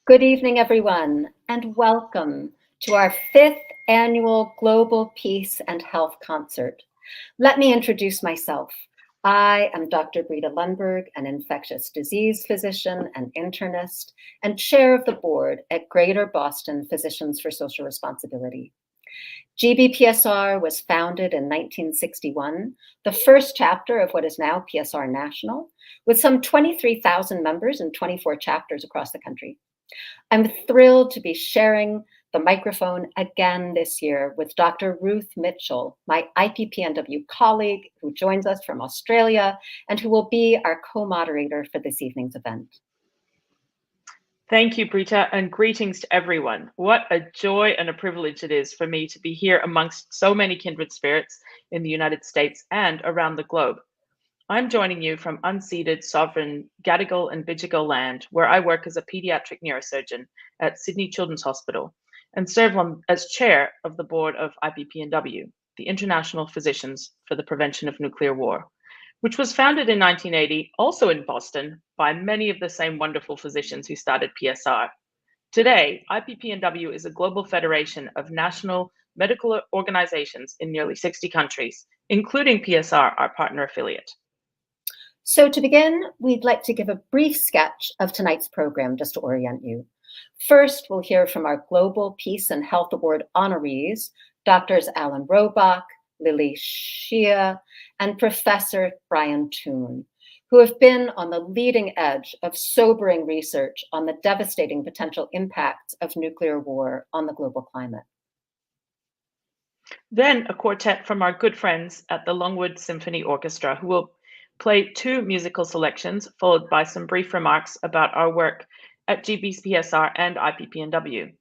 Good evening, everyone, and welcome to our 5th annual Global Peace and Health Concert. Let me introduce myself. I am Dr. Brita Lundberg, an infectious disease physician and internist, and chair of the board at Greater Boston Physicians for Social Responsibility. GBPSR was founded in 1961, the first chapter of what is now PSR National, with some 23,000 members in 24 chapters across the country. I'm thrilled to be sharing the microphone again this year with Dr. Ruth Mitchell, my IPPNW colleague who joins us from Australia and who will be our co-moderator for this evening's event. Thank you, Brita, and greetings to everyone. What a joy and a privilege it is for me to be here amongst so many kindred spirits in the United States and around the globe. I'm joining you from unceded, sovereign Gadigal and Bidjigal land, where I work as a pediatric neurosurgeon at Sydney Children's Hospital and serve as chair of the board of IPPNW, the International Physicians for the Prevention of Nuclear War, which was founded in 1980, also in Boston, by many of the same wonderful physicians who started PSR. Today, IPPNW is a global federation of national medical organizations in nearly 60 countries, including PSR, our partner affiliate. So to begin, we'd like to give a brief sketch of tonight's program just to orient you. First, we'll hear from our Global Peace and Health Award honorees, Doctors Alan Robock, Lili Xia, and Professor Brian Toon, who have been on the leading edge of sobering research on the devastating potential impacts of nuclear war on the global climate. Then a quartet from our good friends at the Longwood Symphony Orchestra, who will play 2 musical selections, followed by some brief remarks about our work at GBPSR and IPPNW.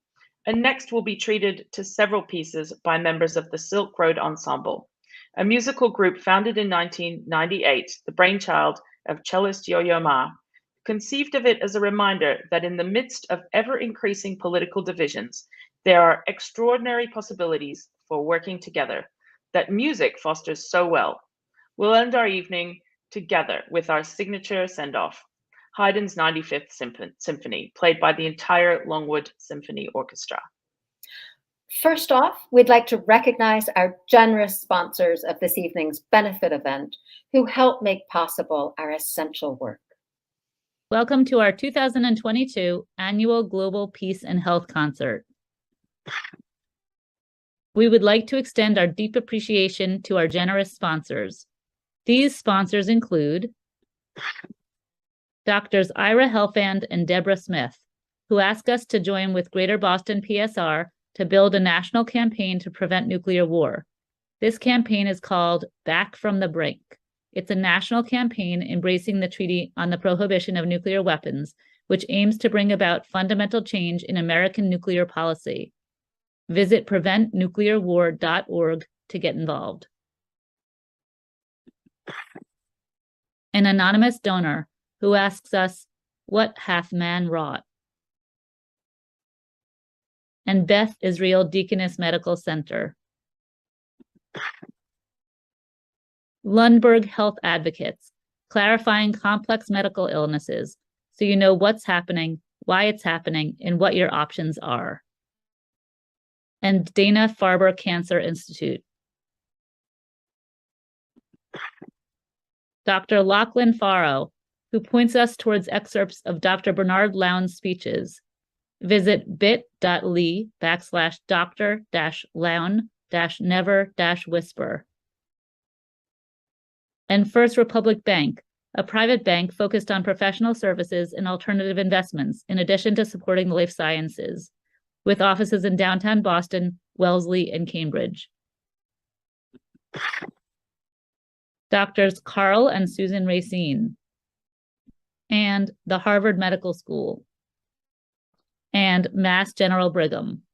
And next we'll be treated to several pieces by members of the Silkroad Ensemble, a musical group founded in 1998, the brainchild of cellist Yo-Yo Ma, conceived of it as a reminder that in the midst of ever-increasing political divisions, there are extraordinary possibilities for working together that music fosters so well. We'll end our evening together with our signature send-off, Haydn's 95th Symphony, played by the entire Longwood Symphony Orchestra. First off, we'd like to recognize our generous sponsors of this evening's benefit event who help make possible our essential work. Welcome to our 2022 Annual Global Peace and Health Concert. We would like to extend our deep appreciation to our generous sponsors. These sponsors include Doctors Ira Helfand and Deborah Smith, who asked us to join with Greater Boston PSR to build a national campaign to prevent nuclear war. This campaign is called Back from the Brink. It's a national campaign embracing the Treaty on the Prohibition of Nuclear Weapons, which aims to bring about fundamental change in American nuclear policy. Visit preventnuclearwar.org to get involved. An anonymous donor who asks us, "What hath man wrought?" And Beth Israel Deaconess Medical Center. Lundberg Health Advocates, clarifying complex medical illnesses so you know what's happening, why it's happening, and what your options are. And Dana-Farber Cancer Institute. Dr. Lachlan Farrow, who points us towards excerpts of Dr. Bernard Lowndes' speeches. Visit bit.ly/Dr-Lown-Never-Whisper. And First Republic Bank, a private bank focused on professional services and alternative investments, in addition to supporting the life sciences, with offices in downtown Boston, Wellesley, and Cambridge. Doctors Carl and Susan Racine, and the Harvard Medical School, and Mass General Brigham.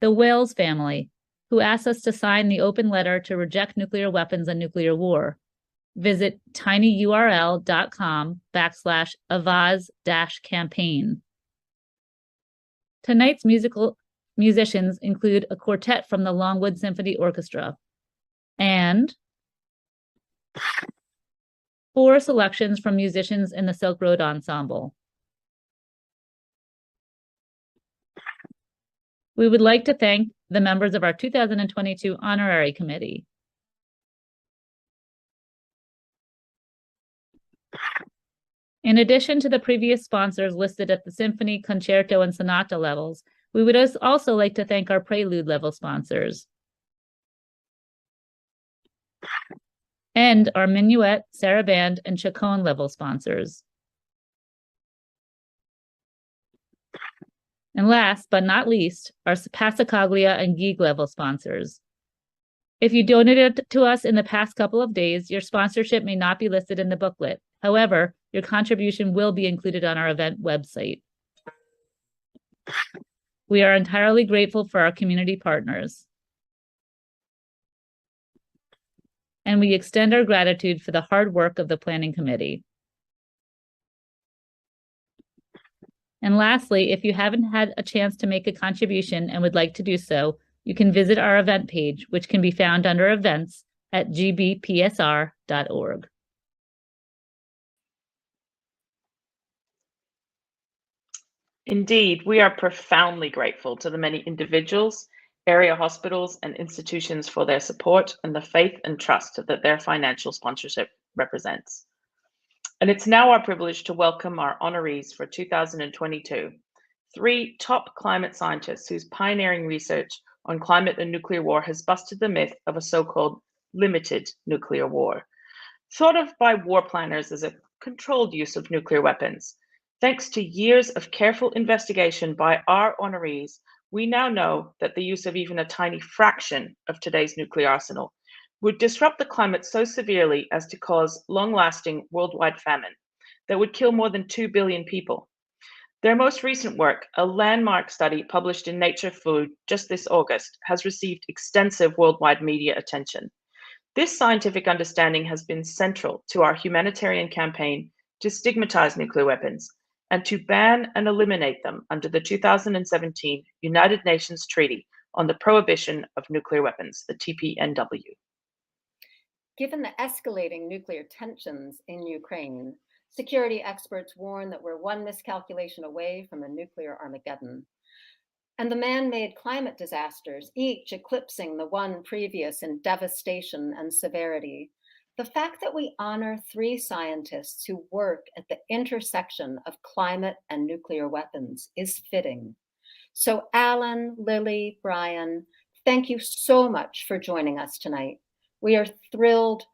The Wales family, who asked us to sign the open letter to reject nuclear weapons and nuclear war. Visit tinyurl.com/avaz-campaign. Tonight's musicians include a quartet from the Longwood Symphony Orchestra and 4 selections from musicians in the Silkroad Ensemble. We would like to thank the members of our 2022 Honorary Committee. In addition to the previous sponsors listed at the symphony, concerto, and sonata levels, we would also like to thank our prelude level sponsors and our minuet, saraband, and chaconne level sponsors. And last but not least, our Passacaglia and Gigue level sponsors. If you donated to us in the past couple of days, your sponsorship may not be listed in the booklet. However, your contribution will be included on our event website. We are entirely grateful for our community partners. And we extend our gratitude for the hard work of the Planning Committee. And lastly, if you haven't had a chance to make a contribution and would like to do so, you can visit our event page, which can be found under events at gbpsr.org. Indeed, we are profoundly grateful to the many individuals, area hospitals, and institutions for their support and the faith and trust that their financial sponsorship represents. And it's now our privilege to welcome our honorees for 2022, 3 top climate scientists whose pioneering research on climate and nuclear war has busted the myth of a so-called limited nuclear war. Thought of by war planners as a controlled use of nuclear weapons. Thanks to years of careful investigation by our honorees, we now know that the use of even a tiny fraction of today's nuclear arsenal would disrupt the climate so severely as to cause long-lasting worldwide famine that would kill more than 2 billion people. Their most recent work, a landmark study published in Nature Food just this August, has received extensive worldwide media attention. This scientific understanding has been central to our humanitarian campaign to stigmatize nuclear weapons and to ban and eliminate them under the 2017 United Nations Treaty on the Prohibition of Nuclear Weapons, the TPNW. Given the escalating nuclear tensions in Ukraine, security experts warn that we're one miscalculation away from a nuclear Armageddon. And the man-made climate disasters, each eclipsing the one previous in devastation and severity. The fact that we honor 3 scientists who work at the intersection of climate and nuclear weapons is fitting. So Alan, Lili, Brian, thank you so much for joining us tonight. We are thrilled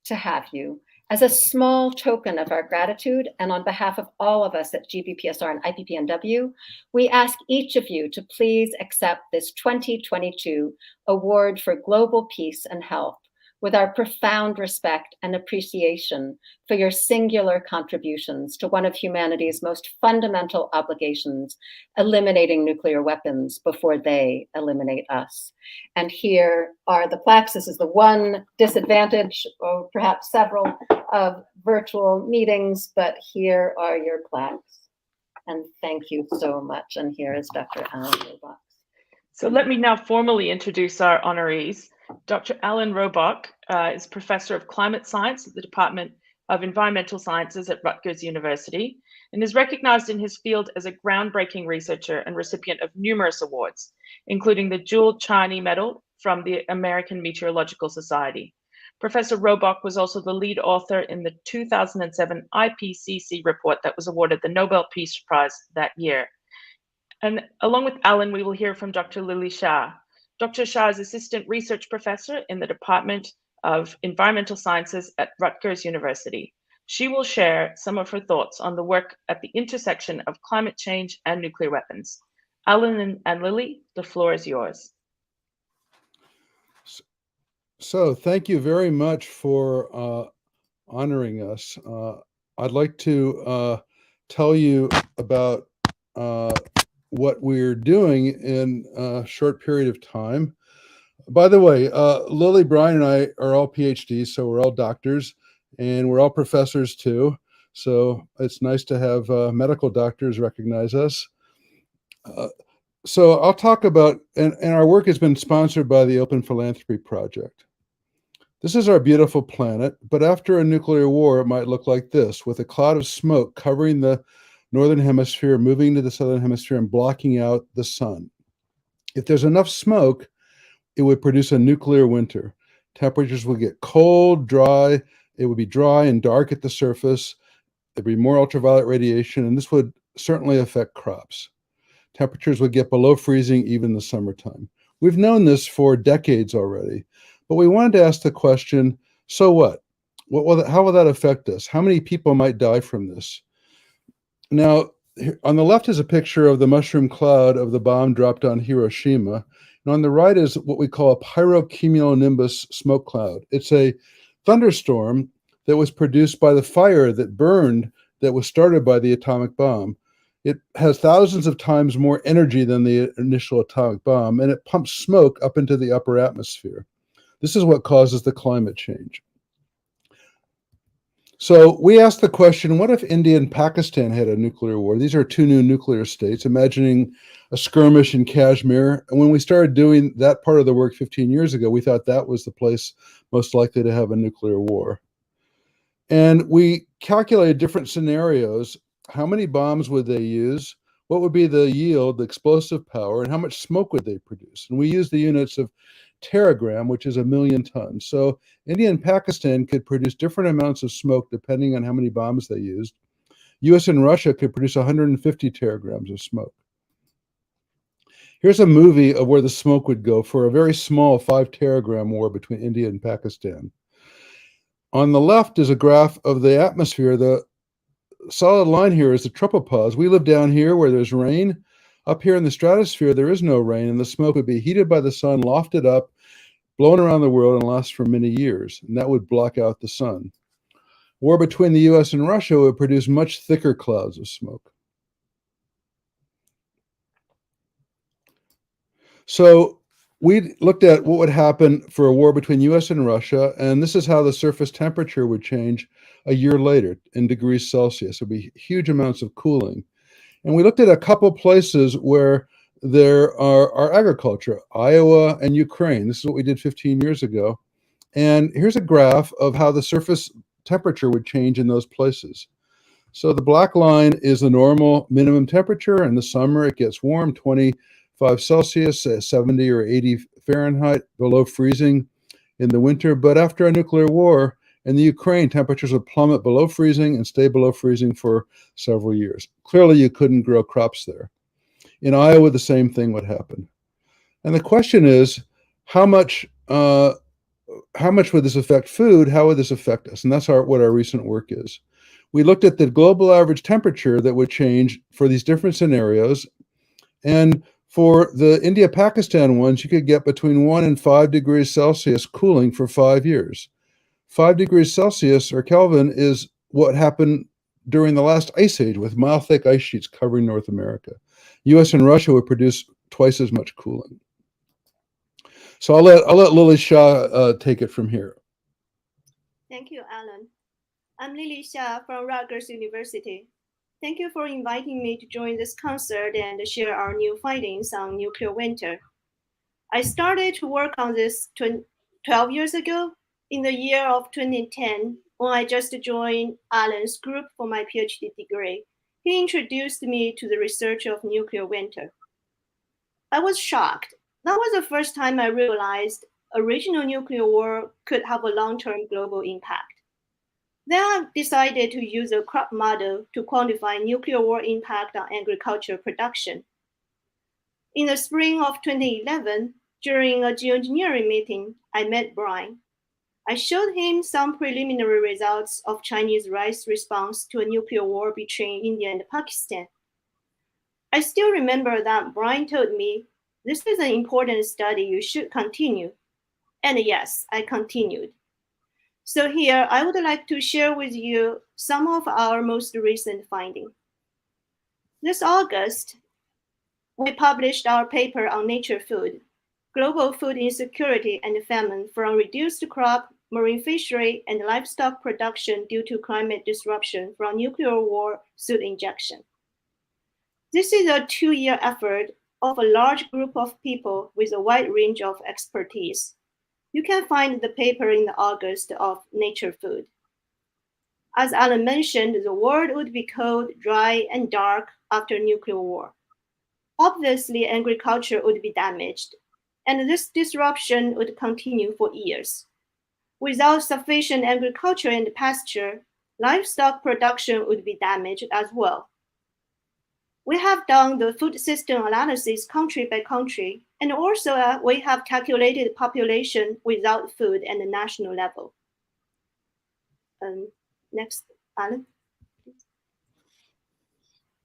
to have you. As a small token of our gratitude, and on behalf of all of us at GBPSR and IPPNW, we ask each of you to please accept this 2022 Award for Global Peace and Health with our profound respect and appreciation for your singular contributions to one of humanity's most fundamental obligations, eliminating nuclear weapons before they eliminate us. And here are the plaques. This is the one disadvantage, or perhaps several, of virtual meetings, but here are your plaques. And thank you so much. And here is Dr. Alan Robock. So let me now formally introduce our honorees. Dr. Alan Robock is Professor of Climate Science at the Department of Environmental Sciences at Rutgers University and is recognized in his field as a groundbreaking researcher and recipient of numerous awards, including the Jewel Charney Medal from the American Meteorological Society. Professor Robock was also the lead author in the 2007 IPCC report that was awarded the Nobel Peace Prize that year. And along with Alan, we will hear from Dr. Lili Xia. Dr. Xia is Assistant Research Professor in the Department of Environmental Sciences at Rutgers University. She will share some of her thoughts on the work at the intersection of climate change and nuclear weapons. Alan and Lili, the floor is yours. So thank you very much for honoring us. I'd like to tell you about what we're doing in a short period of time. By the way, Lili, Brian, and I are all PhDs, so we're all doctors, and we're all professors too. So it's nice to have medical doctors recognize us. So I'll talk about, and our work has been sponsored by the Open Philanthropy Project. This is our beautiful planet, but after a nuclear war, it might look like this, with a cloud of smoke covering the northern hemisphere, moving to the southern hemisphere and blocking out the sun. If there's enough smoke, it would produce a nuclear winter. Temperatures would get cold, dry. It would be dry and dark at the surface. There'd be more ultraviolet radiation, and this would certainly affect crops. Temperatures would get below freezing even in the summertime. We've known this for decades already, but we wanted to ask the question, so what? How will that affect us? How many people might die from this? Now, on the left is a picture of the mushroom cloud of the bomb dropped on Hiroshima. And on the right is what we call a pyrocumulonimbus smoke cloud. It's a thunderstorm that was produced by the fire that burned that was started by the atomic bomb. It has thousands of times more energy than the initial atomic bomb, and it pumps smoke up into the upper atmosphere. This is what causes the climate change. So we asked the question, what if India and Pakistan had a nuclear war? These are two new nuclear states, imagining a skirmish in Kashmir. And when we started doing that part of the work 15 years ago, we thought that was the place most likely to have a nuclear war. And we calculated different scenarios. How many bombs would they use? What would be the yield, the explosive power, and how much smoke would they produce? And we used the units of teragram, which is 1 million tons. So India and Pakistan could produce different amounts of smoke depending on how many bombs they used. US and Russia could produce 150 teragrams of smoke. Here's a movie of where the smoke would go for a very small 5 teragram war between India and Pakistan. On the left is a graph of the atmosphere. The solid line here is the tropopause. We live down here where there's rain. Up here in the stratosphere, there is no rain, and the smoke would be heated by the sun, lofted up, blown around the world, and last for many years, and that would block out the sun. War between the US and Russia would produce much thicker clouds of smoke. So we looked at what would happen for a war between US and Russia, and this is how the surface temperature would change a year later in degrees Celsius. There would be huge amounts of cooling. And we looked at a couple places where there are agriculture, Iowa and Ukraine. This is what we did 15 years ago. And here's a graph of how the surface temperature would change in those places. So the black line is the normal minimum temperature. In the summer, it gets warm, 25 Celsius, 70 or 80 Fahrenheit, below freezing in the winter. But after a nuclear war, in the Ukraine, temperatures would plummet below freezing and stay below freezing for several years. Clearly, you couldn't grow crops there. In Iowa, the same thing would happen. And the question is, how much would this affect food? How would this affect us? And that's what our recent work is. We looked at the global average temperature that would change for these different scenarios. And for the India-Pakistan ones, you could get between 1 and 5 degrees Celsius cooling for 5 years. 5 degrees Celsius or Kelvin is what happened during the last ice age with mile-thick ice sheets covering North America. US and Russia would produce twice as much cooling. So I'll let Lili Xia take it from here. Thank you, Alan. I'm Lili Xia from Rutgers University. Thank you for inviting me to join this concert and share our new findings on nuclear winter. I started to work on this 12 years ago, in the year of 2010, when I just joined Alan's group for my PhD degree. He introduced me to the research of nuclear winter. I was shocked. That was the first time I realized a regional nuclear war could have a long-term global impact. Then I decided to use a crop model to quantify nuclear war impact on agriculture production. In the spring of 2011, during a geoengineering meeting, I met Brian. I showed him some preliminary results of Chinese rice response to a nuclear war between India and Pakistan. I still remember that Brian told me, this is an important study, you should continue. And yes, I continued. So here, I would like to share with you some of our most recent findings. This August, we published our paper on nature food, global food insecurity and famine from reduced crop, marine fishery, and livestock production due to climate disruption from nuclear war soot injection. This is a 2-year effort of a large group of people with a wide range of expertise. You can find the paper in the August of Nature Food. As Alan mentioned, the world would be cold, dry, and dark after nuclear war. obviously agriculture would be damaged, and this disruption would continue for years. Without sufficient agriculture and pasture, livestock production would be damaged as well. We have done the food system analysis country by country, and also we have calculated population without food at the national level. Next, Alan.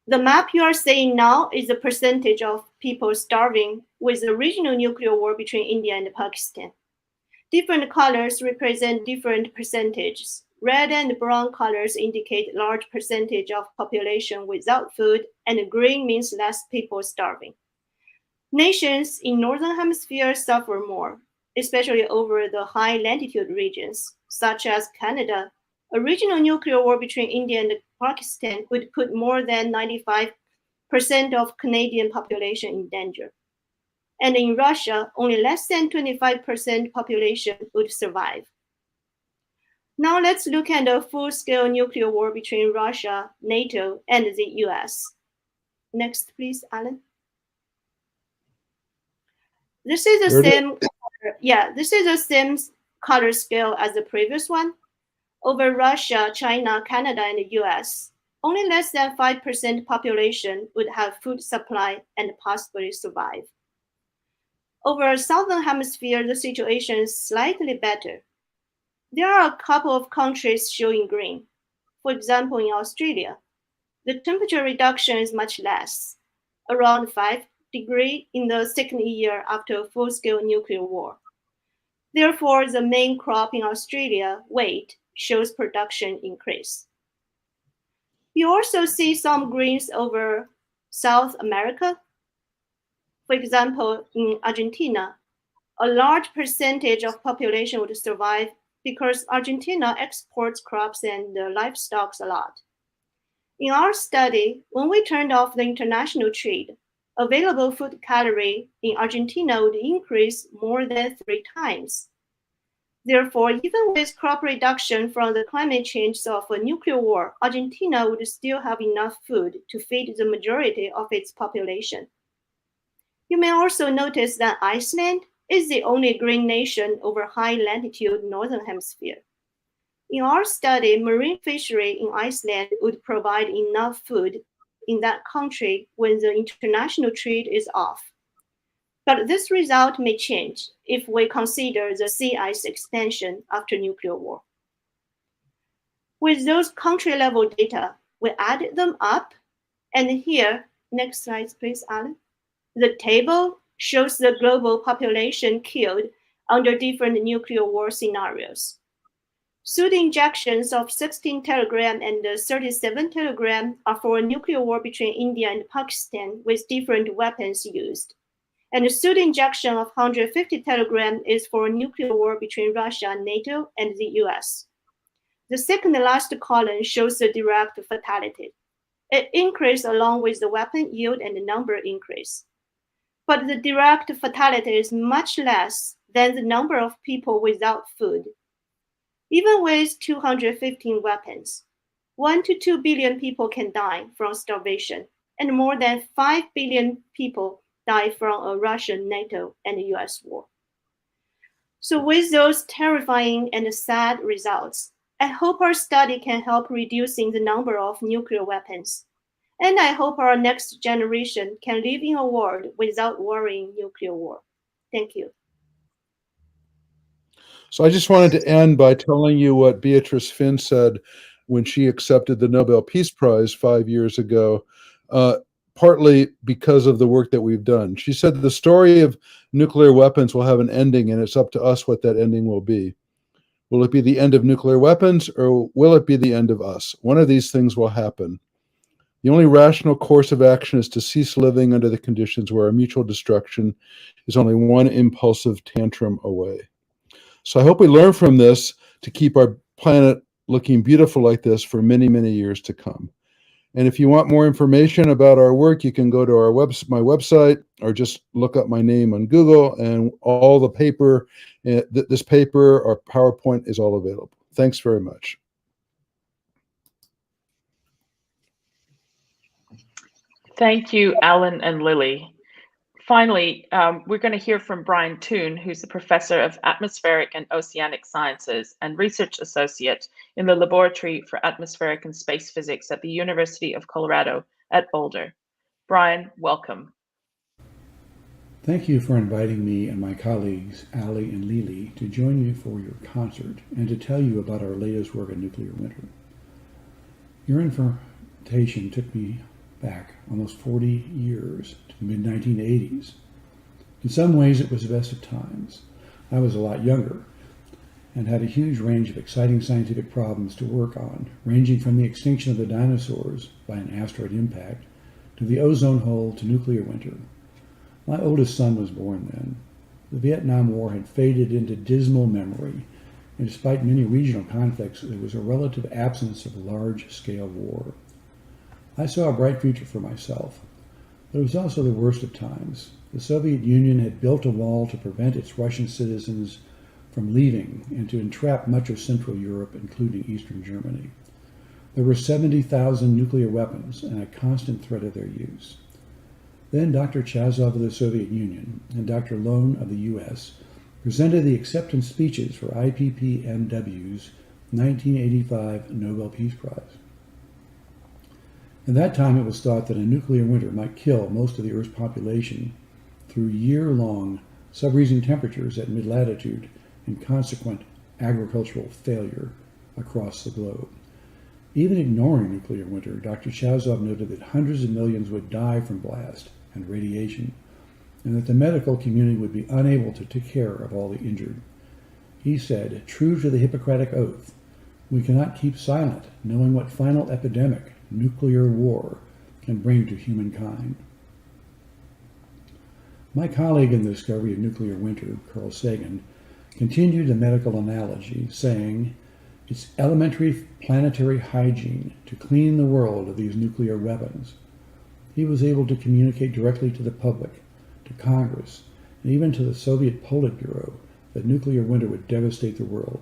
The map you are seeing now is the percentage of people starving with the regional nuclear war between India and Pakistan. Different colors represent different percentages. Red and brown colors indicate large percentage of population without food, and green means less people starving. Nations in Northern Hemisphere suffer more, especially over the high latitude regions, such as Canada. A regional nuclear war between India and Pakistan would put more than 95% of Canadian population in danger. And in Russia, only less than 25% population would survive. Now let's look at a full-scale nuclear war between Russia, NATO, and the US. Next, please, Alan. This is the same. This is the same color scale as the previous one. Over Russia, China, Canada, and the US, only less than 5% population would have food supply and possibly survive. Over Southern Hemisphere, the situation is slightly better. There are a couple of countries showing green. For example, in Australia, the temperature reduction is much less, around 5 degrees in the second year after a full-scale nuclear war. Therefore, the main crop in Australia, wheat, shows production increase. You also see some greens over South America. For example, in Argentina, a large percentage of population would survive because Argentina exports crops and livestock a lot. In our study, when we turned off the international trade, available food calorie in Argentina would increase more than 3 times. Therefore, even with crop reduction from the climate change of a nuclear war, Argentina would still have enough food to feed the majority of its population. You may also notice that Iceland is the only green nation over high latitude Northern Hemisphere. In our study, marine fishery in Iceland would provide enough food in that country when the international trade is off. But this result may change if we consider the sea ice expansion after nuclear war. With those country level data, we added them up. And here, next slide, please, Alan. The table shows the global population killed under different nuclear war scenarios. Pseudo injections of 16 telegram and 37 telegram are for a nuclear war between India and Pakistan with different weapons used. And the pseudo injection of 150 telegram is for a nuclear war between Russia, NATO, and the US. The second last column shows the direct fatality. It increased along with the weapon yield and the number increase. But the direct fatality is much less than the number of people without food. Even with 215 weapons, 1 to 2 billion people can die from starvation, and more than 5 billion people die from a Russian, NATO, and US war. So with those terrifying and sad results, I hope our study can help reducing the number of nuclear weapons. And I hope our next generation can live in a world without worrying nuclear war. Thank you. So I just wanted to end by telling you what Beatrice Finn said when she accepted the Nobel Peace Prize 5 years ago, partly because of the work that we've done. She said the story of nuclear weapons will have an ending, and it's up to us what that ending will be. Will it be the end of nuclear weapons, or will it be the end of us? One of these things will happen. The only rational course of action is to cease living under the conditions where our mutual destruction is only one impulsive tantrum away. So I hope we learn from this to keep our planet looking beautiful like this for many, many years to come. And if you want more information about our work, you can go to my website, or just look up my name on Google, and all the paper, this paper or PowerPoint is all available. Thanks very much. Thank you, Alan and Lili. Finally, we're going to hear from Brian Toon, who's a professor of atmospheric and oceanic sciences and research associate in the Laboratory for Atmospheric and Space Physics at the University of Colorado at Boulder. Brian, welcome. Thank you for inviting me and my colleagues, Ali and Lili, to join you for your concert and to tell you about our latest work on nuclear winter. Your invitation took me back almost 40 years to the mid-1980s. In some ways, it was the best of times. I was a lot younger and had a huge range of exciting scientific problems to work on, ranging from the extinction of the dinosaurs by an asteroid impact to the ozone hole to nuclear winter. My oldest son was born then. The Vietnam War had faded into dismal memory, and despite many regional conflicts, there was a relative absence of large-scale war. I saw a bright future for myself, but it was also the worst of times. The Soviet Union had built a wall to prevent its Russian citizens from leaving and to entrap much of Central Europe, including Eastern Germany. There were 70,000 nuclear weapons and a constant threat of their use. Then Dr. Chazov of the Soviet Union and Dr. Lone of the U.S. presented the acceptance speeches for IPPNW's 1985 Nobel Peace Prize. At that time, it was thought that a nuclear winter might kill most of the Earth's population through year-long sub-freezing temperatures at mid-latitude and consequent agricultural failure across the globe. Even ignoring nuclear winter, Dr. Chazov noted that hundreds of millions would die from blast and radiation, and that the medical community would be unable to take care of all the injured. He said, true to the Hippocratic Oath, we cannot keep silent, knowing what final epidemic nuclear war can bring to humankind. My colleague in the discovery of nuclear winter, Carl Sagan, continued the medical analogy, saying, it's elementary planetary hygiene to clean the world of these nuclear weapons. He was able to communicate directly to the public, to Congress, and even to the Soviet Politburo that nuclear winter would devastate the world.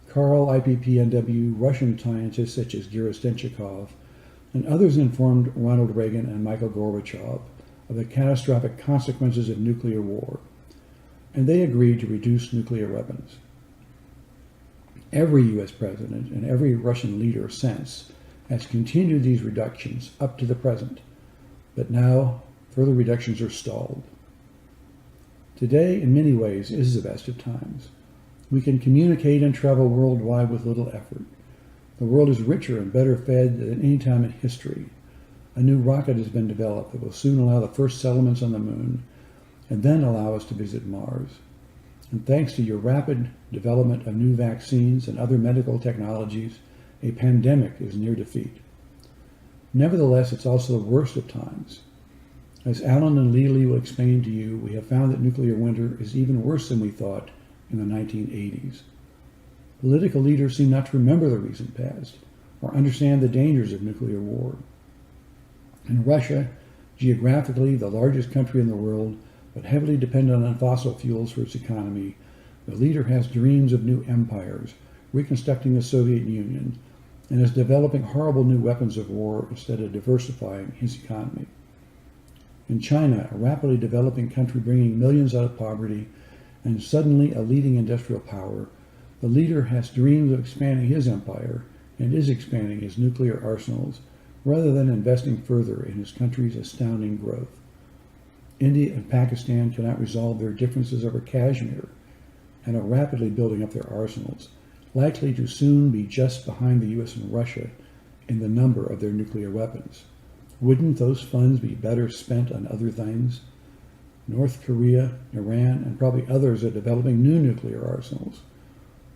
Carl, IPPNW, Russian scientists such as Gerasimenko, and others informed Ronald Reagan and Mikhail Gorbachev of the catastrophic consequences of nuclear war, and they agreed to reduce nuclear weapons. Every U.S. president and every Russian leader since has continued these reductions up to the present, but now further reductions are stalled. Today, in many ways, is the best of times. We can communicate and travel worldwide with little effort. The world is richer and better fed than any time in history. A new rocket has been developed that will soon allow the first settlements on the moon, and then allow us to visit Mars. And thanks to your rapid development of new vaccines and other medical technologies, a pandemic is near defeat. Nevertheless, it's also the worst of times. As Alan and Lili will explain to you, we have found that nuclear winter is even worse than we thought in the 1980s. Political leaders seem not to remember the recent past or understand the dangers of nuclear war. In Russia, geographically the largest country in the world, but heavily dependent on fossil fuels for its economy, the leader has dreams of new empires, reconstructing the Soviet Union, and is developing horrible new weapons of war instead of diversifying his economy. In China, a rapidly developing country bringing millions out of poverty and suddenly a leading industrial power, the leader has dreams of expanding his empire and is expanding his nuclear arsenals rather than investing further in his country's astounding growth. India and Pakistan cannot resolve their differences over Kashmir and are rapidly building up their arsenals, likely to soon be just behind the US and Russia in the number of their nuclear weapons. Wouldn't those funds be better spent on other things? North Korea, Iran, and probably others are developing new nuclear arsenals.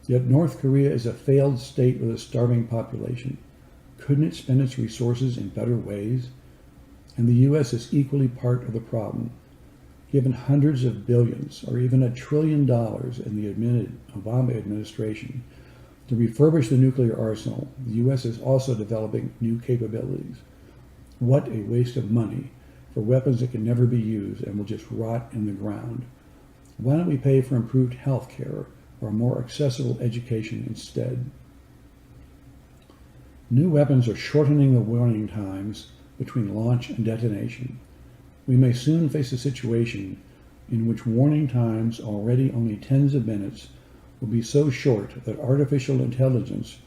Yet North Korea is a failed state with a starving population. Couldn't it spend its resources in better ways? And the U.S. is equally part of the problem. Given hundreds of billions or even $1 trillion in the Obama administration to refurbish the nuclear arsenal, the U.S. is also developing new capabilities. What a waste of money for weapons that can never be used and will just rot in the ground. Why don't we pay for improved health care or more accessible education instead? New weapons are shortening the warning times between launch and detonation. We may soon face a situation in which warning times, already only tens of minutes, will be so short that artificial intelligence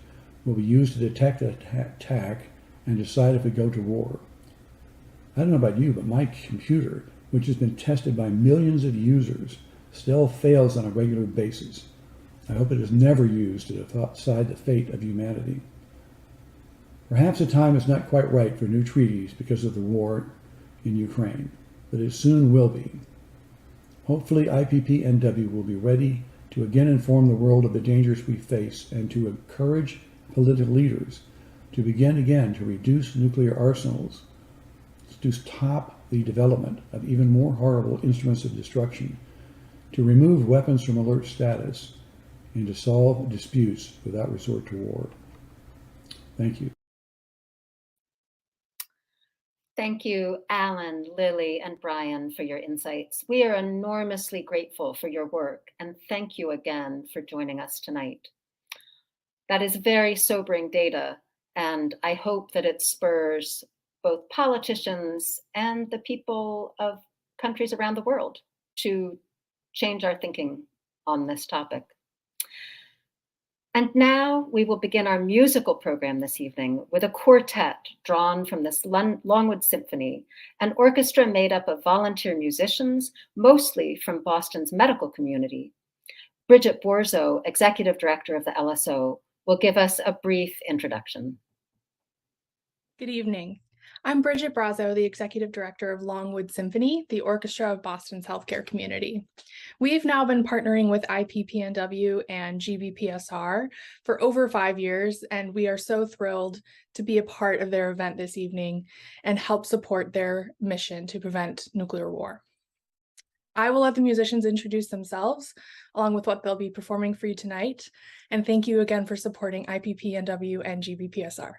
will be used to detect an attack and decide if we go to war. I don't know about you, but my computer, which has been tested by millions of users, still fails on a regular basis. I hope it is never used to decide the fate of humanity. Perhaps the time is not quite right for new treaties because of the war in Ukraine, but it soon will be. Hopefully IPPNW will be ready to again inform the world of the dangers we face and to encourage political leaders to begin again to reduce nuclear arsenals, to stop the development of even more horrible instruments of destruction, to remove weapons from alert status, and to solve disputes without resort to war. Thank you. Thank you, Alan, Lili, and Brian, for your insights. We are enormously grateful for your work, and thank you again for joining us tonight. That is very sobering data, and I hope that it spurs both politicians and the people of countries around the world to change our thinking on this topic. And now we will begin our musical program this evening with a quartet drawn from this Longwood Symphony, an orchestra made up of volunteer musicians, mostly from Boston's medical community. Bridget Borzo, Executive Director of the LSO, will give us a brief introduction. Good evening. I'm Bridget Borzo, the Executive Director of Longwood Symphony, the orchestra of Boston's healthcare community. We've now been partnering with IPPNW and GBPSR for over 5 years, and we are so thrilled to be a part of their event this evening and help support their mission to prevent nuclear war. I will let the musicians introduce themselves, along with what they'll be performing for you tonight, and thank you again for supporting IPPNW and GBPSR.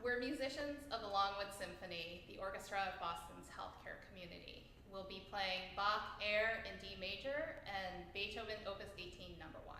We're musicians of the Longwood Symphony, the orchestra of Boston's healthcare community. We'll be playing Bach Air in D major and Beethoven Opus 18, number 1.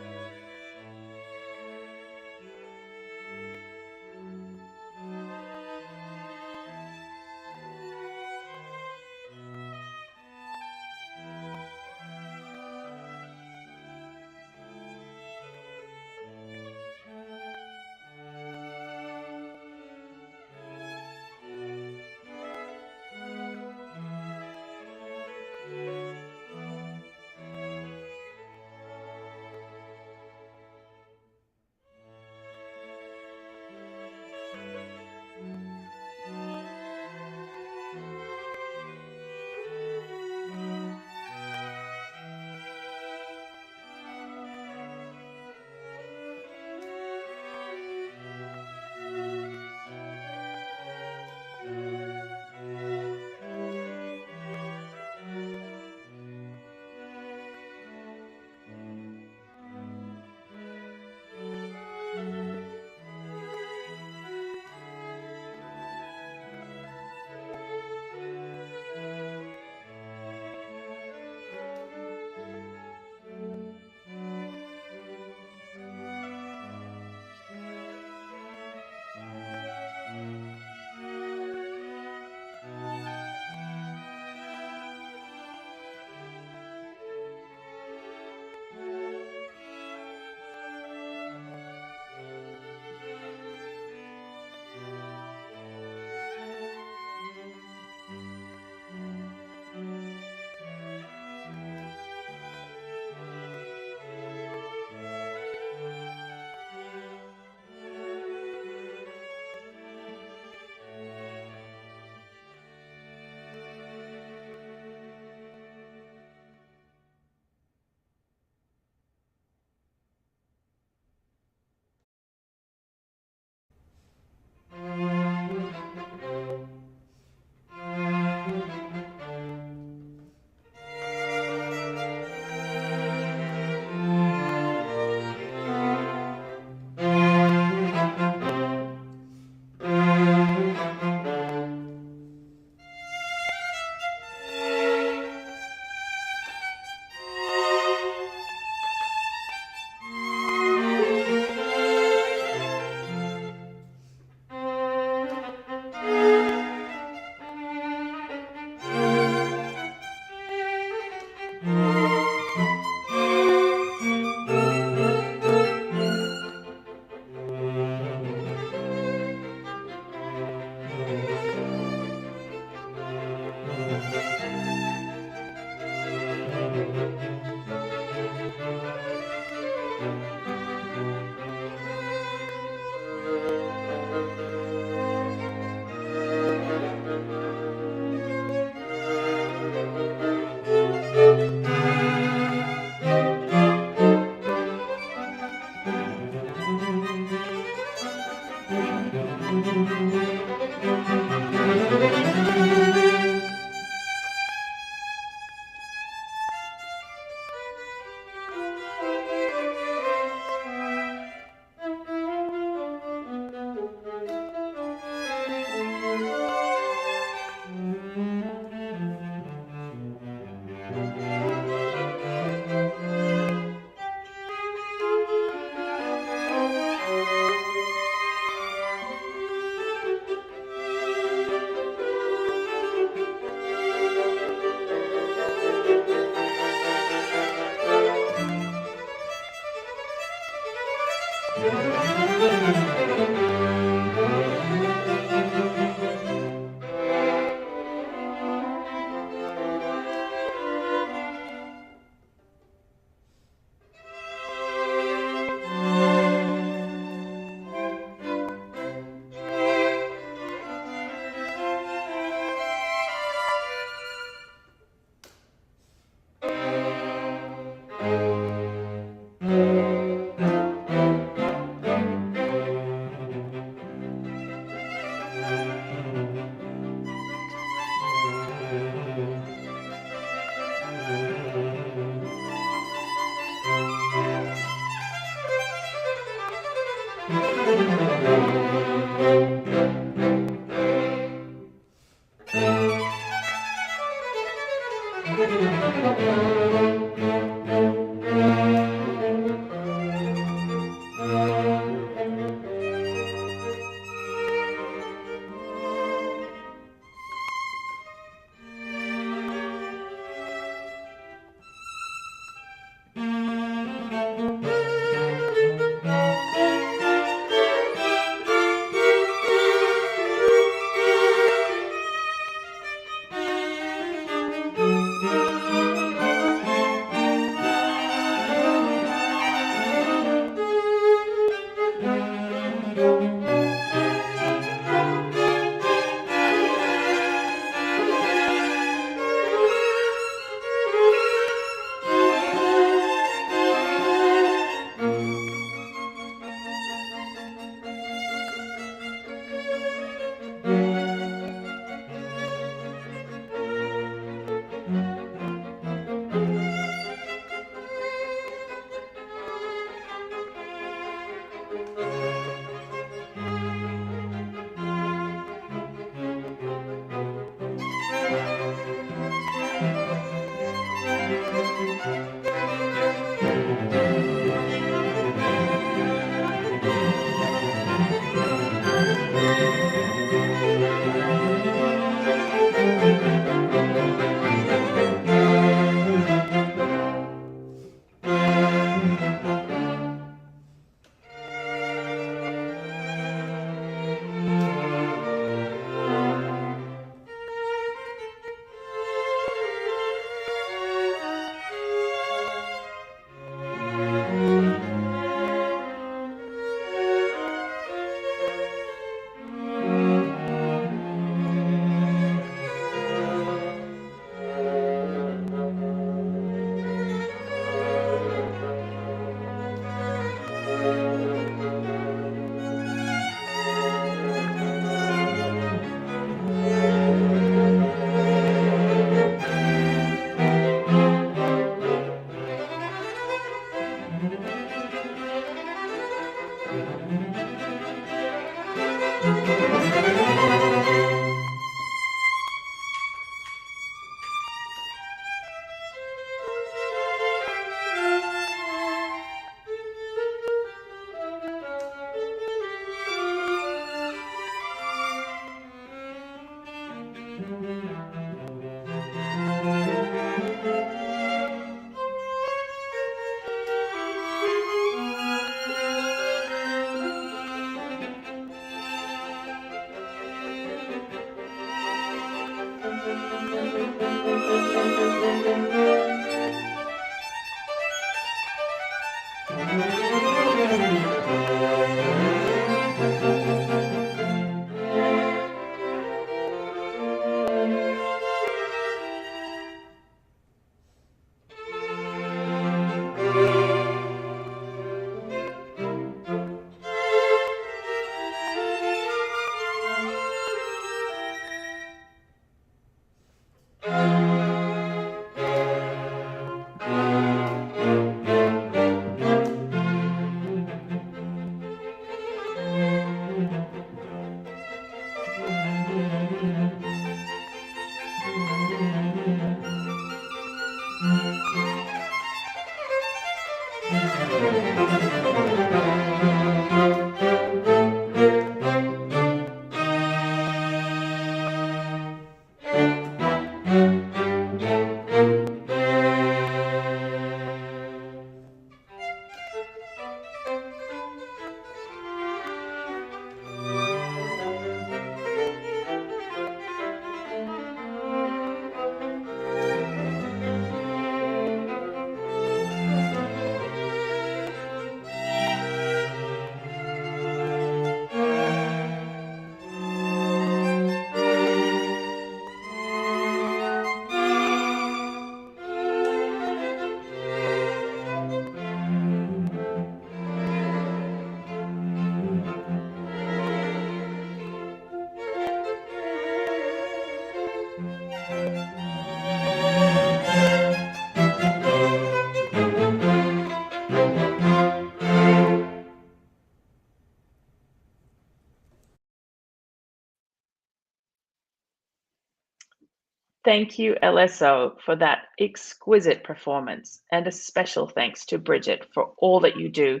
Thank you, LSO, for that exquisite performance, and a special thanks to Bridget for all that you do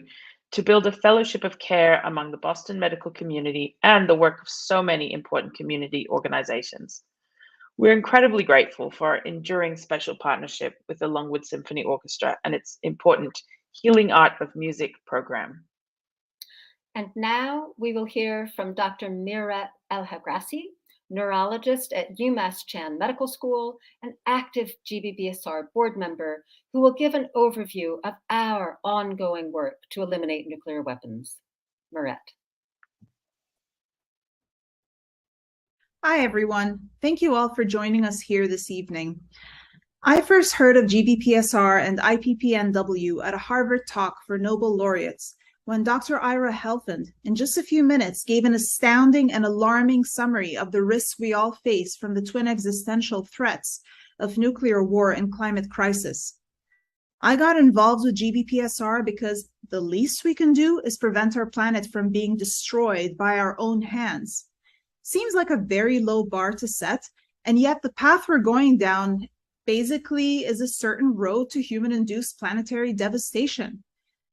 to build a fellowship of care among the Boston medical community and the work of so many important community organizations. We're incredibly grateful for our enduring special partnership with the Longwood Symphony Orchestra and its important Healing Art of Music program. And now we will hear from Dr. Mira El-Hagrassi, neurologist at UMass Chan Medical School, an active GBPSR board member, who will give an overview of our ongoing work to eliminate nuclear weapons. Mirette. Hi, everyone. Thank you all for joining us here this evening. I first heard of GBPSR and IPPNW at a Harvard talk for Nobel laureates when Dr. Ira Helfand, in just a few minutes, gave an astounding and alarming summary of the risks we all face from the twin existential threats of nuclear war and climate crisis. I got involved with GBPSR because the least we can do is prevent our planet from being destroyed by our own hands. Seems like a very low bar to set, and yet the path we're going down basically is a certain road to human-induced planetary devastation.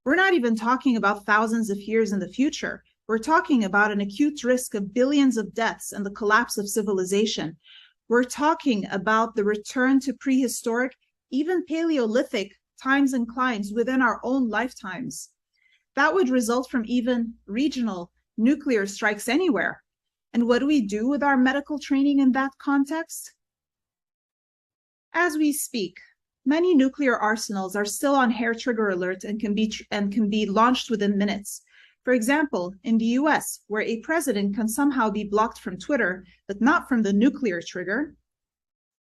We're not even talking about thousands of years in the future. We're talking about an acute risk of billions of deaths and the collapse of civilization. We're talking about the return to prehistoric, even Paleolithic times and climes within our own lifetimes. That would result from even regional nuclear strikes anywhere. And what do we do with our medical training in that context? As we speak, many nuclear arsenals are still on hair trigger alert and can be launched within minutes. For example, in the US, where a president can somehow be blocked from Twitter, but not from the nuclear trigger.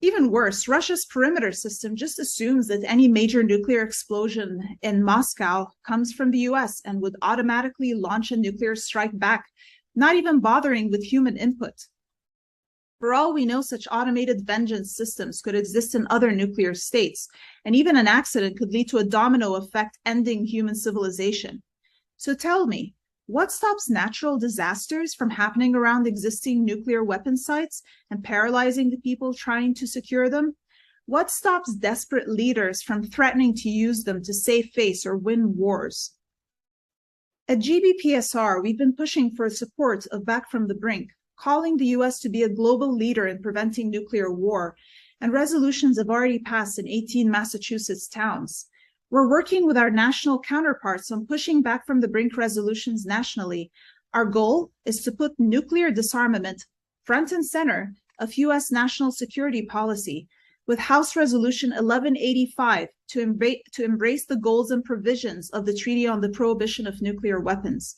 Even worse, Russia's perimeter system just assumes that any major nuclear explosion in Moscow comes from the US and would automatically launch a nuclear strike back, not even bothering with human input. For all we know, such automated vengeance systems could exist in other nuclear states, and even an accident could lead to a domino effect ending human civilization. So tell me, what stops natural disasters from happening around existing nuclear weapon sites and paralyzing the people trying to secure them? What stops desperate leaders from threatening to use them to save face or win wars? At GBPSR, we've been pushing for support of Back from the Brink, calling the US to be a global leader in preventing nuclear war, and resolutions have already passed in 18 Massachusetts towns. We're working with our national counterparts on pushing Back from the Brink resolutions nationally. Our goal is to put nuclear disarmament front and center of US national security policy, with House Resolution 1185 to embrace the goals and provisions of the Treaty on the Prohibition of Nuclear Weapons.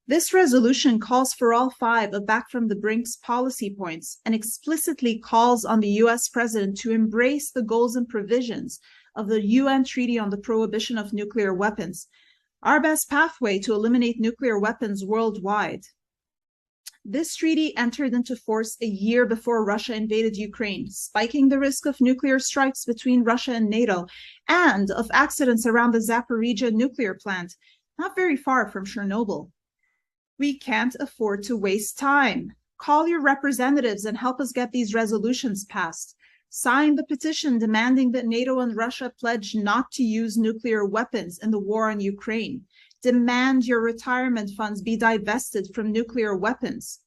This resolution calls for all 5 of Back from the Brink's policy points and explicitly calls on the US president to embrace the goals and provisions of the UN Treaty on the Prohibition of Nuclear Weapons, our best pathway to eliminate nuclear weapons worldwide. This treaty entered into force a year before Russia invaded Ukraine, spiking the risk of nuclear strikes between Russia and NATO and of accidents around the Zaporizhzhia nuclear plant, not very far from Chernobyl. We can't afford to waste time. Call your representatives and help us get these resolutions passed. Sign the petition demanding that NATO and Russia pledge not to use nuclear weapons in the war on Ukraine. Demand your retirement funds be divested from nuclear weapons.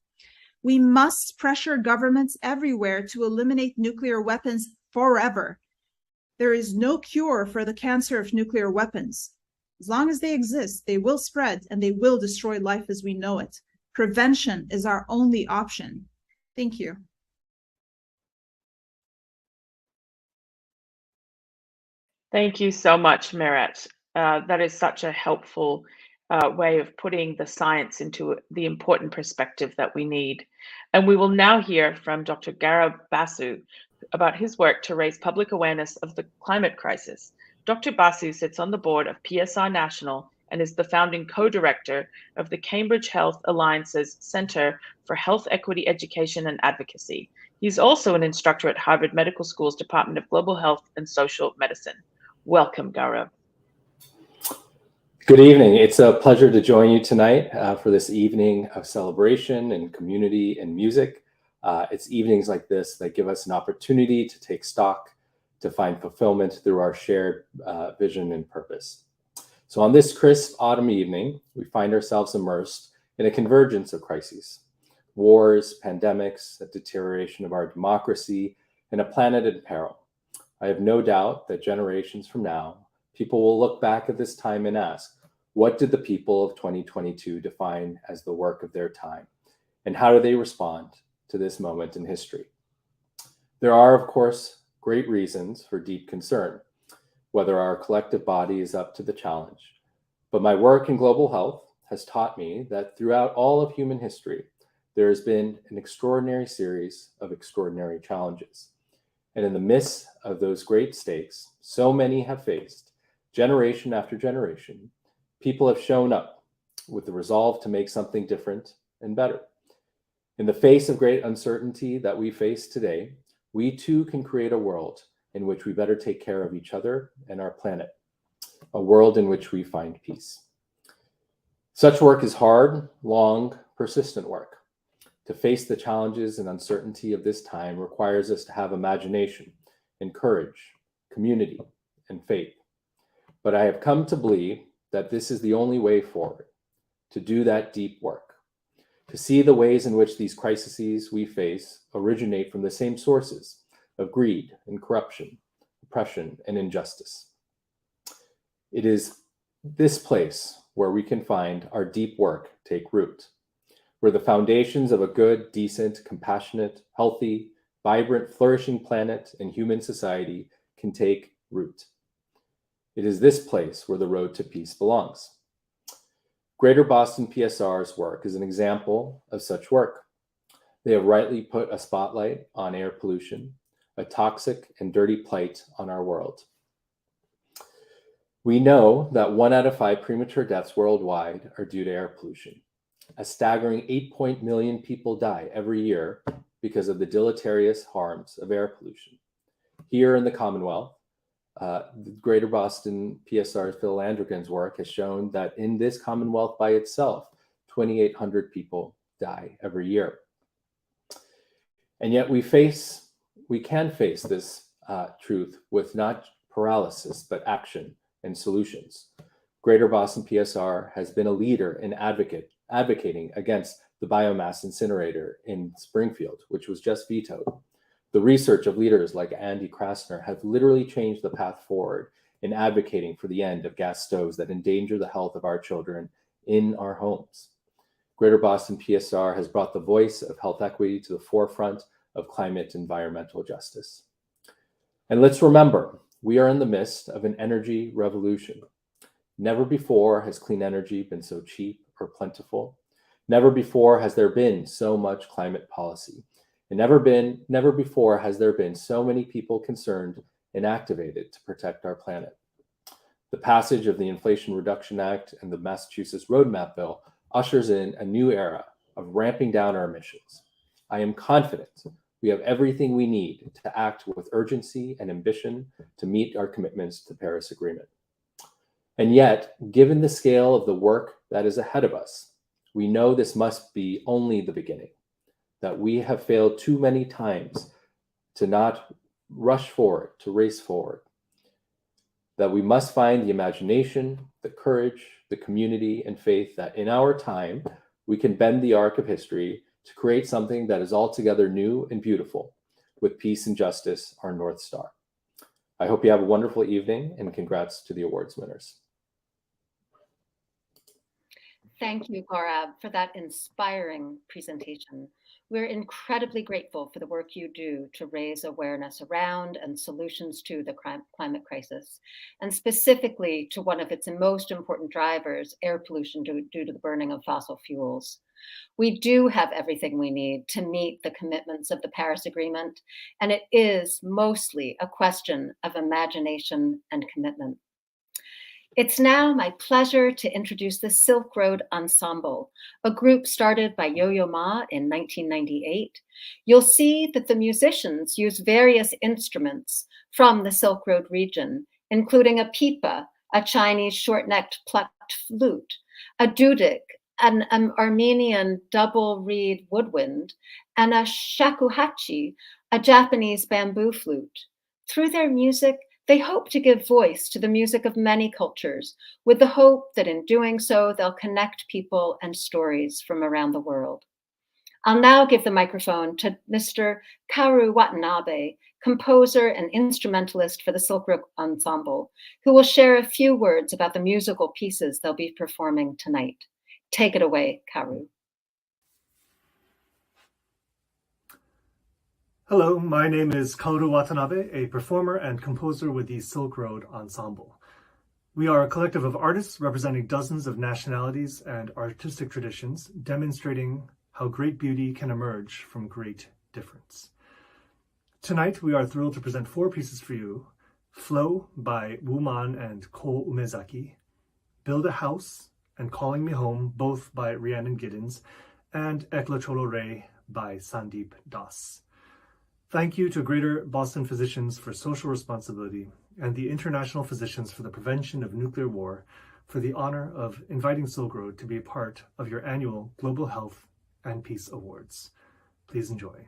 We must pressure governments everywhere to eliminate nuclear weapons forever. There is no cure for the cancer of nuclear weapons. As long as they exist, they will spread and they will destroy life as we know it. Prevention is our only option. Thank you. Thank you so much, Mirette. That is such a helpful way of putting the science into the important perspective that we need. And we will now hear from Dr. Gaurav Basu about his work to raise public awareness of the climate crisis. Dr. Basu sits on the board of PSR National and is the founding co-director of the Cambridge Health Alliance's Center for Health Equity Education and Advocacy. He's also an instructor at Harvard Medical School's Department of Global Health and Social Medicine. Welcome, Gaurav. Good evening. It's a pleasure to join you tonight for this evening of celebration and community and music. It's evenings like this that give us an opportunity to take stock, to find fulfillment through our shared vision and purpose. So on this crisp autumn evening, we find ourselves immersed in a convergence of crises: wars, pandemics, a deterioration of our democracy, and a planet in peril. I have no doubt that generations from now, people will look back at this time and ask, what did the people of 2022 define as the work of their time? And how do they respond to this moment in history? There are, of course, great reasons for deep concern, whether our collective body is up to the challenge. But my work in global health has taught me that throughout all of human history, there has been an extraordinary series of extraordinary challenges. And in the midst of those great stakes, so many have faced, generation after generation, people have shown up with the resolve to make something different and better. In the face of great uncertainty that we face today, we too can create a world in which we better take care of each other and our planet, a world in which we find peace. Such work is hard, long, persistent work. To face the challenges and uncertainty of this time requires us to have imagination and courage, community, and faith. But I have come to believe that this is the only way forward, to do that deep work, to see the ways in which these crises we face originate from the same sources of greed and corruption, oppression, and injustice. It is this place where we can find our deep work take root, where the foundations of a good, decent, compassionate, healthy, vibrant, flourishing planet and human society can take root. It is this place where the road to peace belongs. Greater Boston PSR's work is an example of such work. They have rightly put a spotlight on air pollution, a toxic and dirty plight on our world. We know that 1 out of 5 premature deaths worldwide are due to air pollution. A staggering 8 million people die every year because of the deleterious harms of air pollution. Here in the Commonwealth, the Greater Boston PSR's Phil Landrigan's work has shown that in this Commonwealth by itself, 2,800 people die every year. And yet we can face this truth with not paralysis, but action and solutions. Greater Boston PSR has been a leader in advocating against the biomass incinerator in Springfield, which was just vetoed. The research of leaders like Andy Krasner have literally changed the path forward in advocating for the end of gas stoves that endanger the health of our children in our homes. Greater Boston PSR has brought the voice of health equity to the forefront of climate and environmental justice. And let's remember, we are in the midst of an energy revolution. Never before has clean energy been so cheap or plentiful. Never before has there been so much climate policy. And never before has there been so many people concerned and activated to protect our planet. The passage of the Inflation Reduction Act and the Massachusetts Roadmap Bill ushers in a new era of ramping down our emissions. I am confident we have everything we need to act with urgency and ambition to meet our commitments to the Paris Agreement. And yet, given the scale of the work that is ahead of us, we know this must be only the beginning, that we have failed too many times to not rush forward, to race forward, that we must find the imagination, the courage, the community, and faith that in our time, we can bend the arc of history to create something that is altogether new and beautiful, with peace and justice our North Star. I hope you have a wonderful evening, and congrats to the awards winners. Thank you, Gaurav, for that inspiring presentation. We're incredibly grateful for the work you do to raise awareness around and solutions to the climate crisis, and specifically to one of its most important drivers, air pollution due to the burning of fossil fuels. We do have everything we need to meet the commitments of the Paris Agreement, and it is mostly a question of imagination and commitment. It's now my pleasure to introduce the Silkroad Ensemble, a group started by Yo-Yo Ma in 1998. You'll see that the musicians use various instruments from the Silk Road region, including a pipa, a Chinese short-necked plucked flute, a duduk, an Armenian double reed woodwind, and a shakuhachi, a Japanese bamboo flute. Through their music, they hope to give voice to the music of many cultures, with the hope that in doing so, they'll connect people and stories from around the world. I'll now give the microphone to Mr. Kaoru Watanabe, composer and instrumentalist for the Silkroad Ensemble, who will share a few words about the musical pieces they'll be performing tonight. Take it away, Kaoru. Hello, my name is Kaoru Watanabe, a performer and composer with the Silkroad Ensemble. We are a collective of artists representing dozens of nationalities and artistic traditions, demonstrating how great beauty can emerge from great difference. Tonight, we are thrilled to present 4 pieces for you: Flow by Wu Man and Ko Umezaki, Build a House and Calling Me Home, both by Rhiannon Giddens, and Ekla Cholo Re by Sandeep Das. Thank you to Greater Boston Physicians for Social Responsibility and the International Physicians for the Prevention of Nuclear War for the honor of inviting Silkroad to be a part of your annual Global Health and Peace Awards. Please enjoy.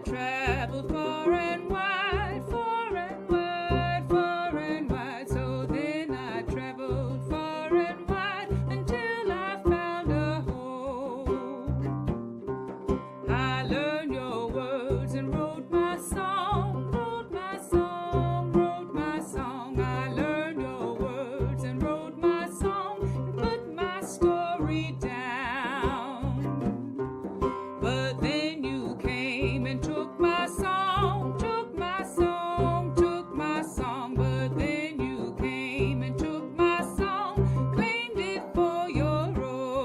traveled far and wide, far and wide, far and wide. So then I traveled far and wide until I found a home. I learned your words and wrote my song, wrote my song, wrote my song. I learned your words and wrote my song and put my story down. But then you came and took my song, took my song, took my song. But then you came and took my song, claimed it for your own.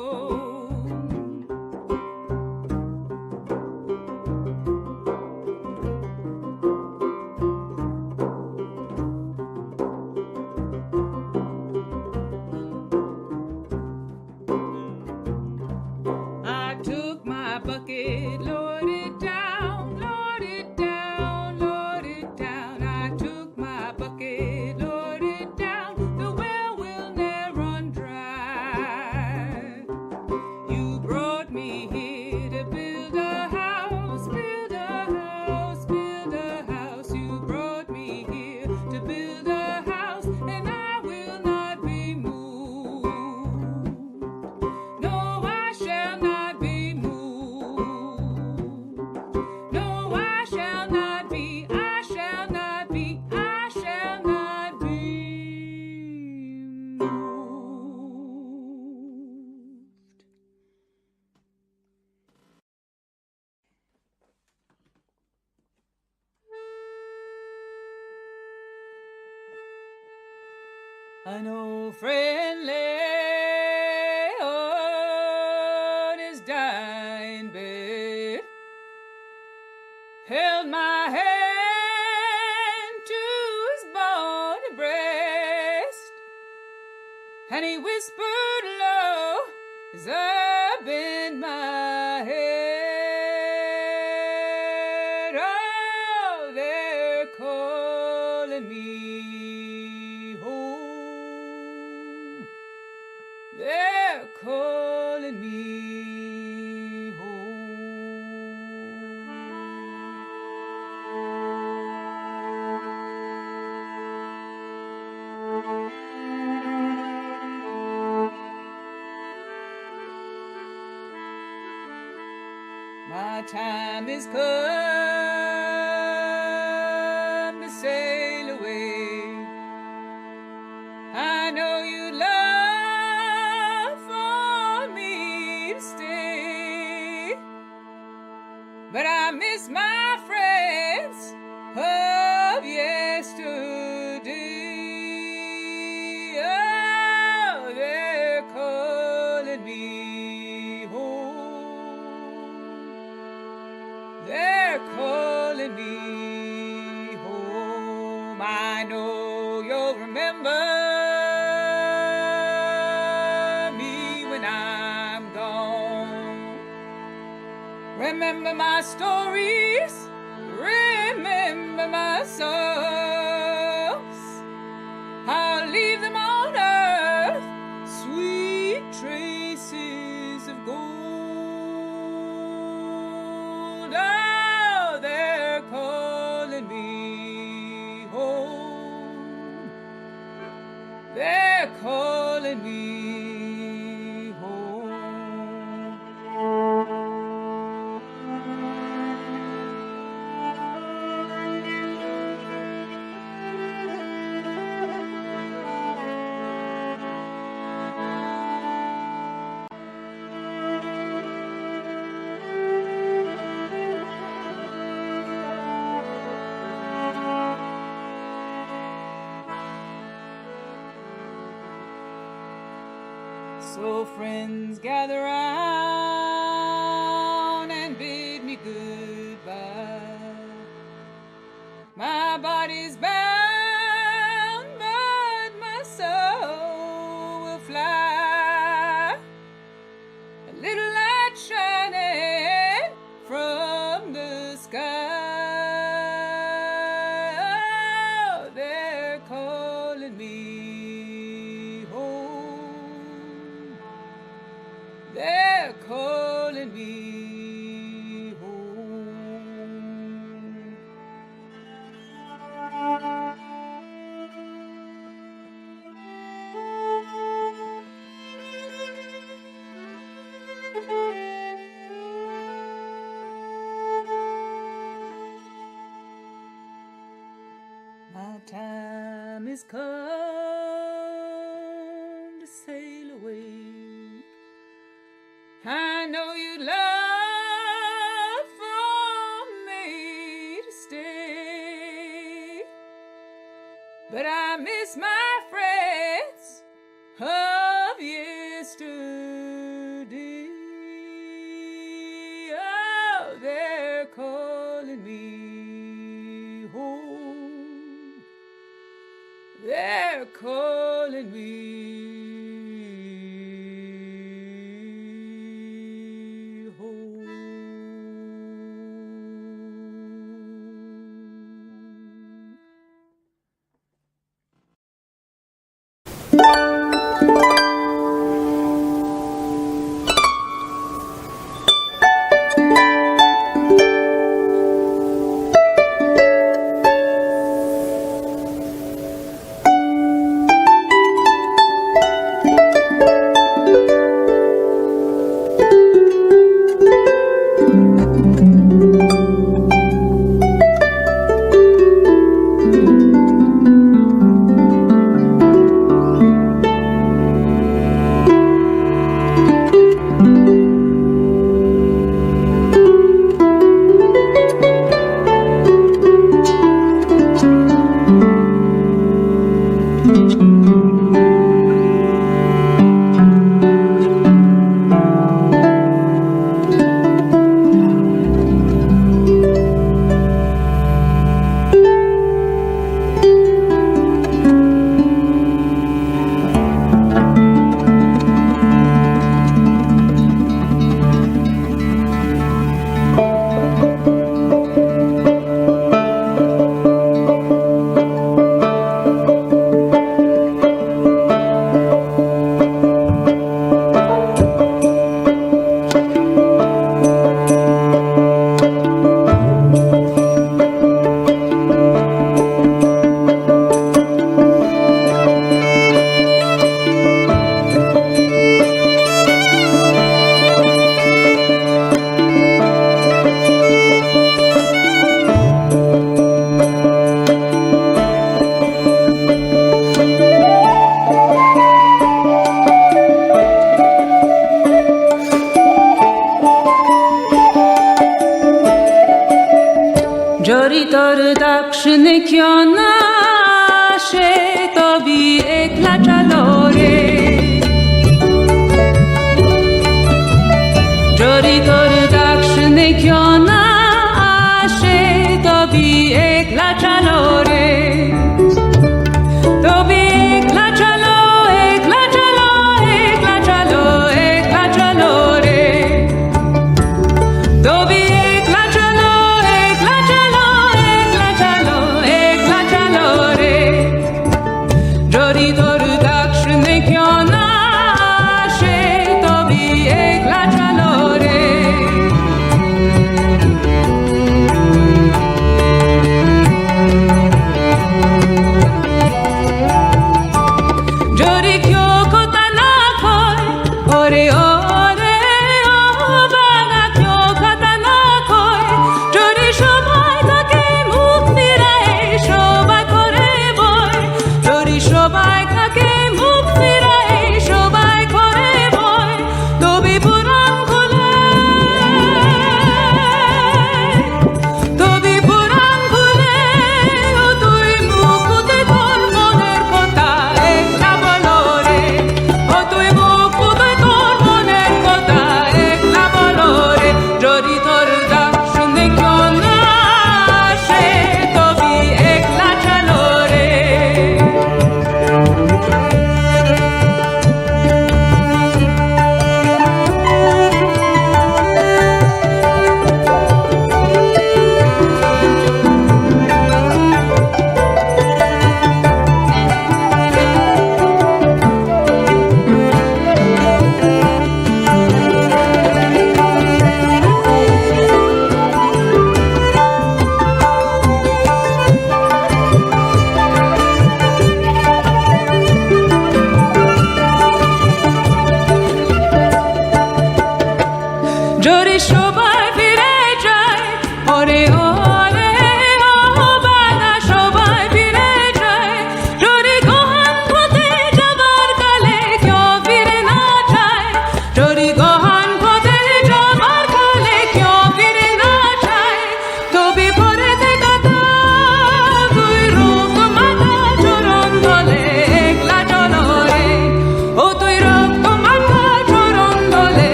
I took my bucket, lowered it down, lowered it down, lowered it down. I took my bucket, lowered it down. The well will never run dry. You brought me here to build a house, build a house, build a house. You brought me here to build a house, and I will not be moved. No, I shall not be moved. No, I shall not be, I shall not be, I shall not be moved. I know friend lay on his dying bed, held my hand to his bony breast, and he whispered low as I bent my head, oh, they're calling me home. They're calling me home. My time is come to sail away. I know you love for me to stay, but I miss my friends of yesterday. Oh, they're calling me home. They're calling me home. I know you'll remember me when I'm gone. Remember my stories, remember my songs. I'll leave them on earth, sweet traces of gold. Oh, they're calling me home. They're calling me home. So friends gather round and bid me goodbye. My body's bound, but my soul will fly. A little light shining from the sky. Oh, they're calling me home. They're calling is come to sail away. I know you'd love for me to stay, but I miss my friends of yesterday. Oh, they're calling me home. They're calling me home.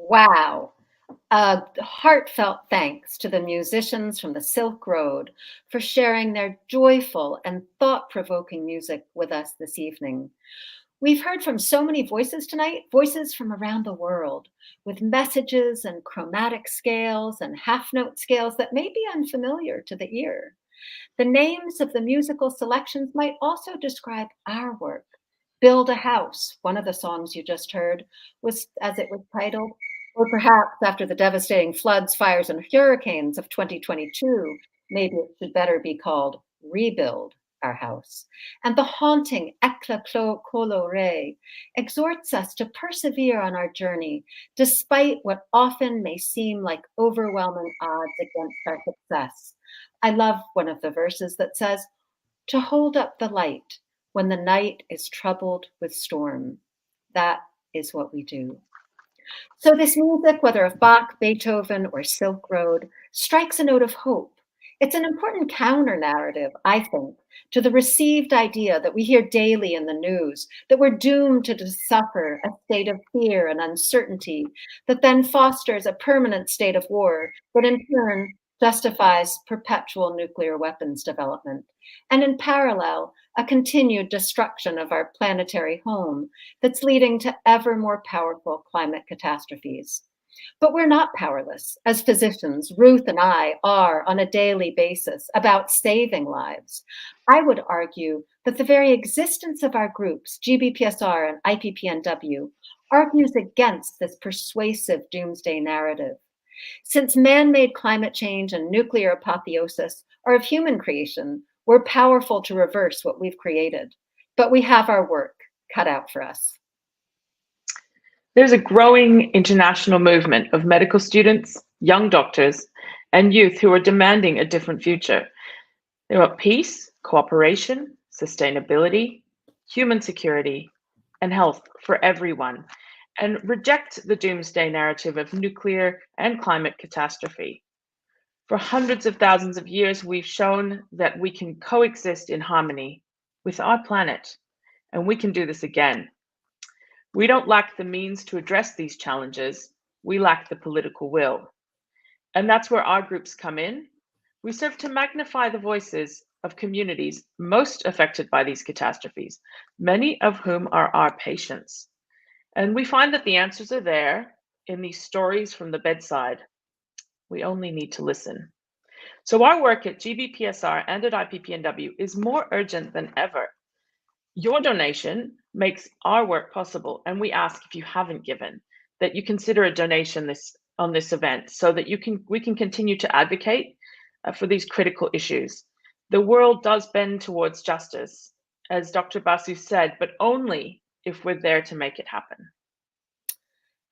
Wow. A heartfelt thanks to the musicians from the Silkroad for sharing their joyful and thought-provoking music with us this evening. We've heard from so many voices tonight, voices from around the world, with messages and chromatic scales and half-note scales that may be unfamiliar to the ear. The names of the musical selections might also describe our work. Build a House, one of the songs you just heard, was as it was titled, or perhaps after the devastating floods, fires, and hurricanes of 2022, maybe it should better be called Rebuild Our House. And the haunting Éclat coloré exhorts us to persevere on our journey, despite what often may seem like overwhelming odds against our success. I love one of the verses that says, to hold up the light when the night is troubled with storm. That is what we do. So this music, whether of Bach, Beethoven, or Silkroad, strikes a note of hope. It's an important counter-narrative, I think, to the received idea that we hear daily in the news, that we're doomed to suffer a state of fear and uncertainty that then fosters a permanent state of war that in turn justifies perpetual nuclear weapons development, and in parallel, a continued destruction of our planetary home that's leading to ever more powerful climate catastrophes. But we're not powerless. As physicians, Ruth and I are on a daily basis about saving lives. I would argue that the very existence of our groups, GBPSR and IPPNW, argues against this persuasive doomsday narrative. Since man-made climate change and nuclear apotheosis are of human creation, we're powerful to reverse what we've created. But we have our work cut out for us. There's a growing international movement of medical students, young doctors, and youth who are demanding a different future. They want peace, cooperation, sustainability, human security, and health for everyone, and reject the doomsday narrative of nuclear and climate catastrophe. For hundreds of thousands of years, we've shown that we can coexist in harmony with our planet, and we can do this again. We don't lack the means to address these challenges, we lack the political will. And that's where our groups come in. We serve to magnify the voices of communities most affected by these catastrophes, many of whom are our patients. And we find that the answers are there in these stories from the bedside. We only need to listen. So our work at GBPSR and at IPPNW is more urgent than ever. Your donation makes our work possible, and we ask, if you haven't given, that you consider a donation on this event so that we can continue to advocate for these critical issues. The world does bend towards justice, as Dr. Basu said, but only if we're there to make it happen.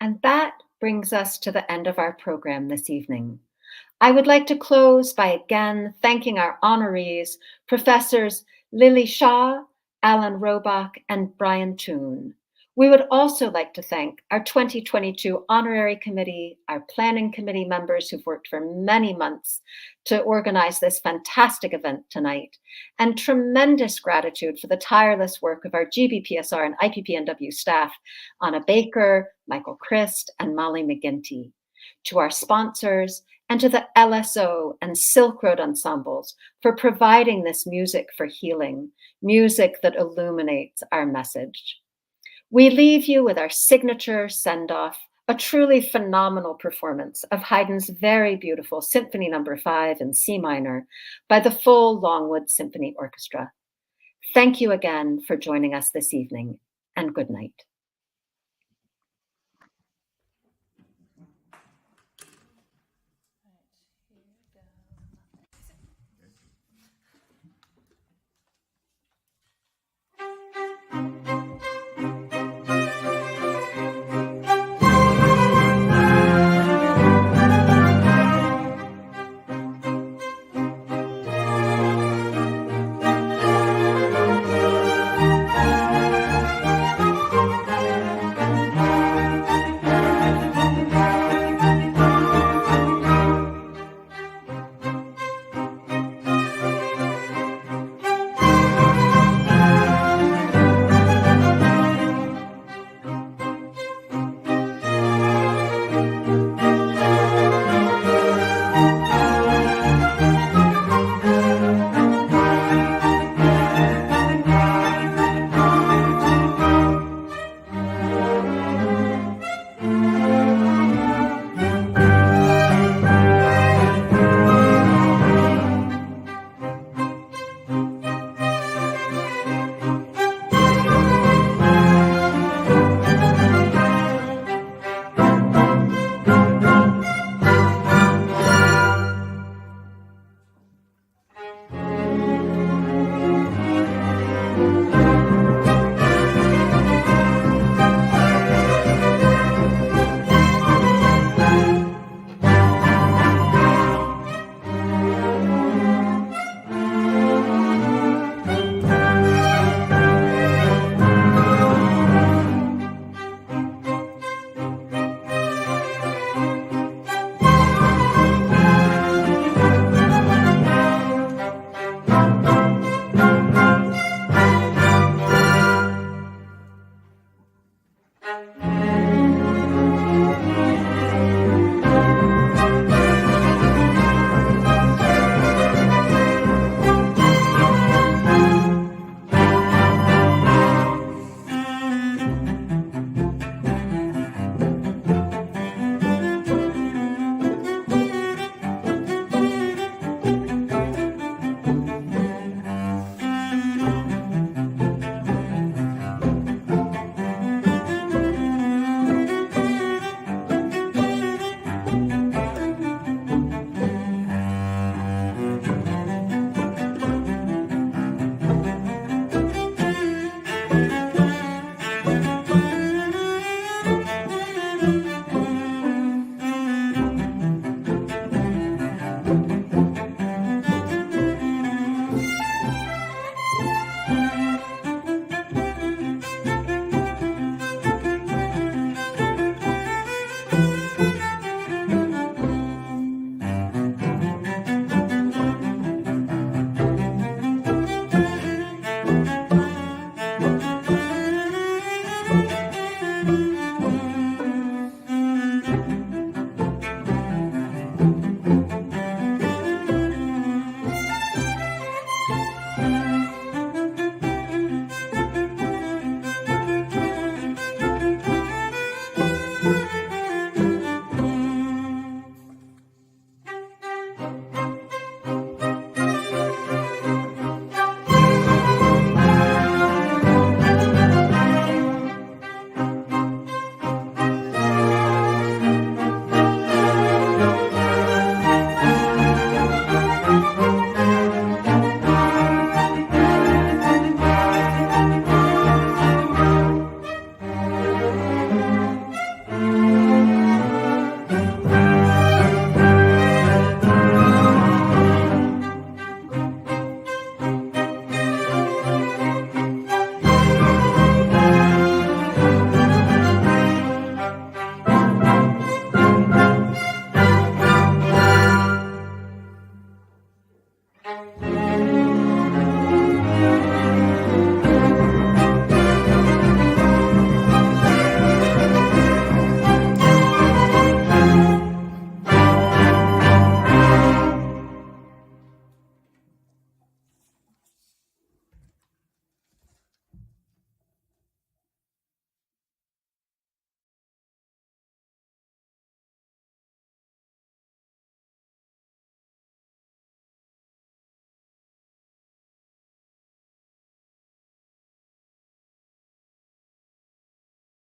And that brings us to the end of our program this evening. I would like to close by again thanking our honorees, Professors Lili Xia, Alan Robock, and Brian Toon. We would also like to thank our 2022 Honorary Committee, our Planning Committee members who've worked for many months to organize this fantastic event tonight, and tremendous gratitude for the tireless work of our GBPSR and IPPNW staff, Anna Baker, Michael Christ, and Molly McGinty. To our sponsors, and to the LSO and Silkroad ensembles for providing this music for healing, music that illuminates our message. We leave you with our signature send-off, a truly phenomenal performance of Haydn's very beautiful Symphony No. 5 in C minor by the full Longwood Symphony Orchestra. Thank you again for joining us this evening, and good night.